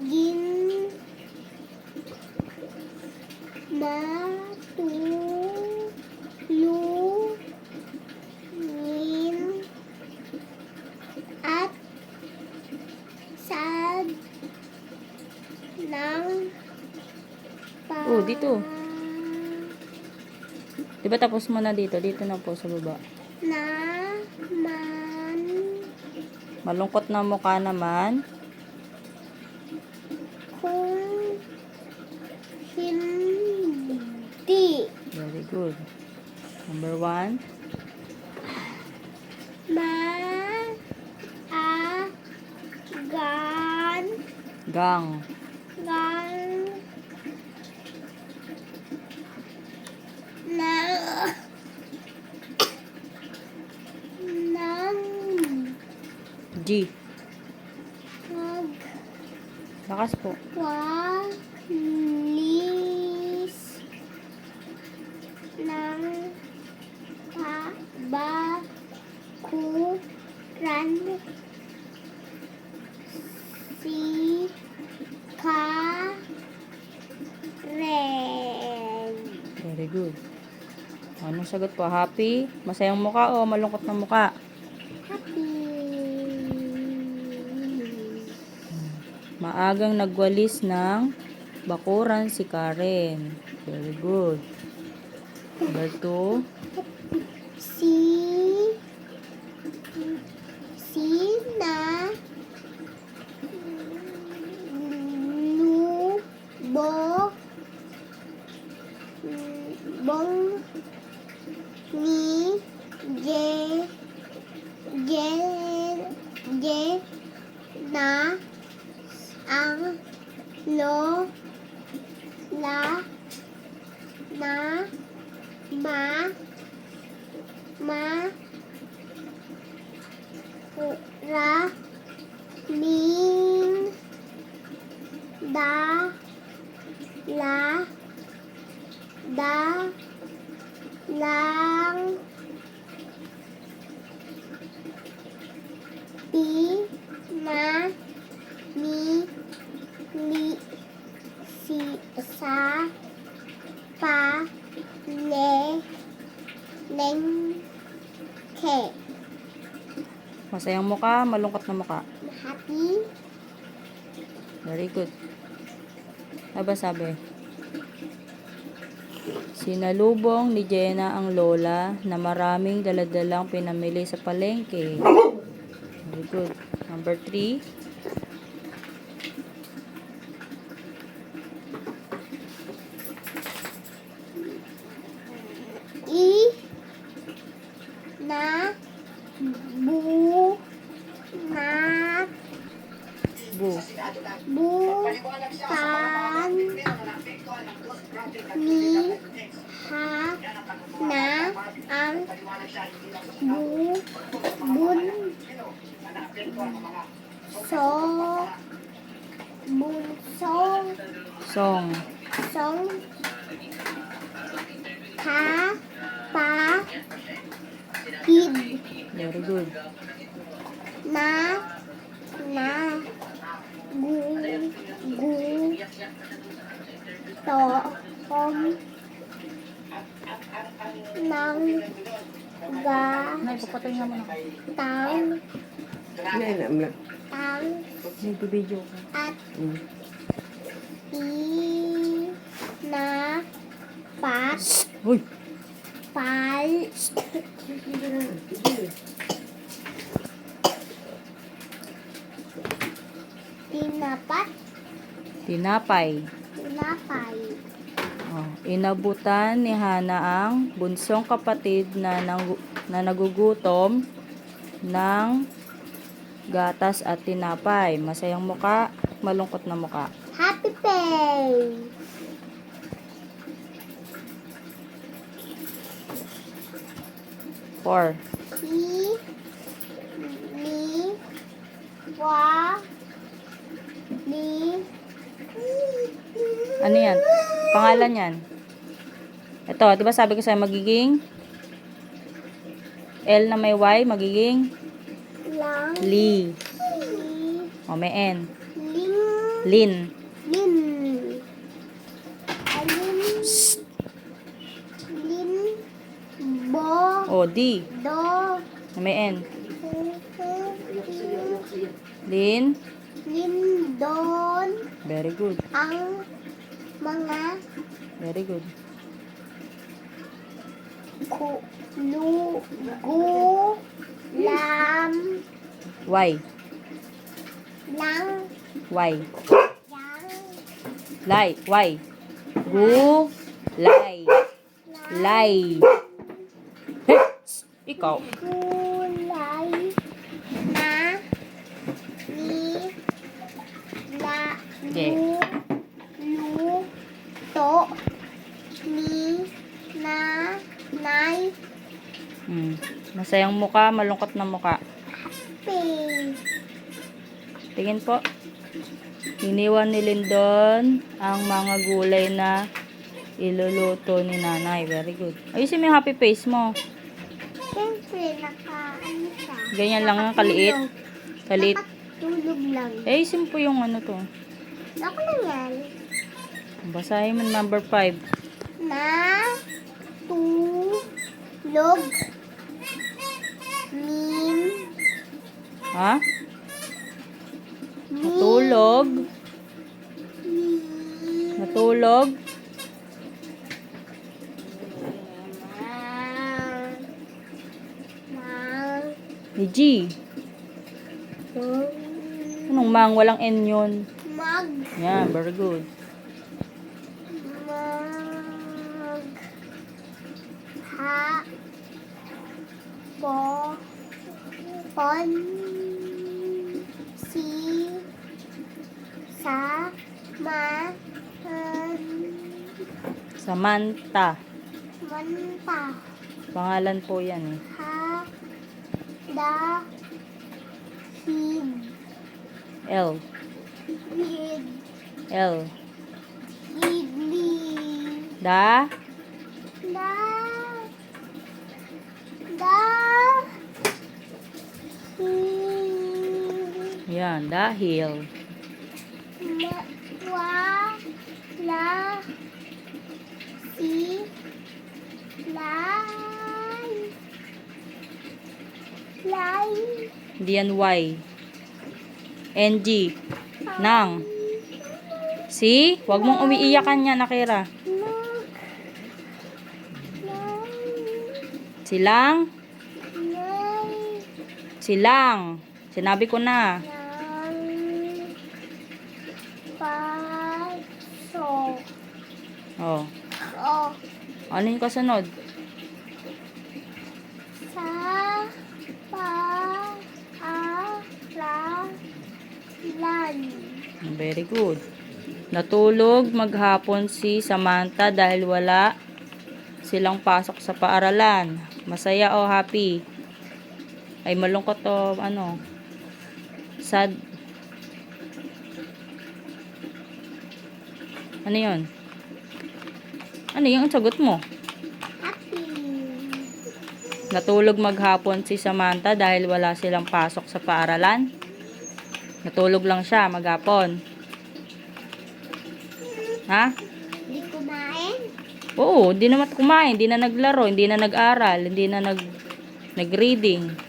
Gin. Matulungin at sad ng Oh, dito. Diba tapos mo na dito? Dito na po sa baba. naman Malungkot na mukha naman. kung hindi Very good. Number 1. maagan Gang. gang na ng G. mag Lakas po. walis ng kabakuran si Karen. Very good. Anong sagot po? Happy? Masayang mukha o malungkot na mukha? Happy. Maagang nagwalis ng bakuran si Karen. Very good. Number 2. Sina lubo bong ni na ang lola na maraming dalang pinamili sa palengke. Masayang mukha, malungkot na mukha. Happy. Very good. Aba sabi? Sinalubong ni Jenna ang lola na maraming daladalang pinamili sa palengke. Very good. Number 3. Na Bu. bukan ni na ang bunsong Song. kapatid Very good. na gutom ng Nay, papatay nga mo na. tang Nag-video ka. at tinapat Uy! Tinapay. Oh, inabutan ni Hana ang bunsong kapatid na nagugutom ng gatas at tinapay. Masayang muka, malungkot na muka. Happy Pay. Four. Ano yan? Pangalan yan. Ito, di ba sabi ko sa'yo magiging L na may Y, magiging lang Lee. O, may N. Ling. Lin. Lin. Alin. Lin. Bo. O, D. Do. May N. Lin. Lindon. Very good. Ang mga Very good. lam Y. lang Y. yang Lay. Y. Gu. Lay. Lay. Hey! Ikaw. gulay na ni la Okay. lu to ni na nay Masayang muka, malungkot na muka. pe Tingin po. Iniwan ni Lindon ang mga gulay na iluluto ni nanay. Very good. Ayusin mo yung happy face mo. siyempre ano siya Ganyan lang ang kaliit. Kaliit. tulog lang Ayusin po yung ano to. ako lang yan Basahin mo number 5. na tulog min Ha? ni Natulog. Natulog. Ni G. Anong mang? Walang N yun. mag Yeah, very good. mag ha po pon si sa ma Samantha. manta Pangalan po yan eh. ha da hid L. hid L. hidli Da. da da hid Yan, dahil. wa la si lay lay Hindi yan Y. NG. Nang. See? Huwag mong umiiyakan yan, Akira. nag Silang. nay Silang. Sinabi ko na. ng paso Oh. o Ano yung kasunod? sa paaralan Very good. Natulog maghapon si Samantha dahil wala silang pasok sa paaralan. Masaya o happy? Ay malungkot o ano? Sad. Ano yun? Ano yung sagot mo? happy Natulog maghapon si Samantha dahil wala silang pasok sa paaralan. Natulog lang siya maghapon. Ha? di kumain Oo, hindi naman kumain, hindi na naglaro, hindi na nag-aral, hindi na nag-reading.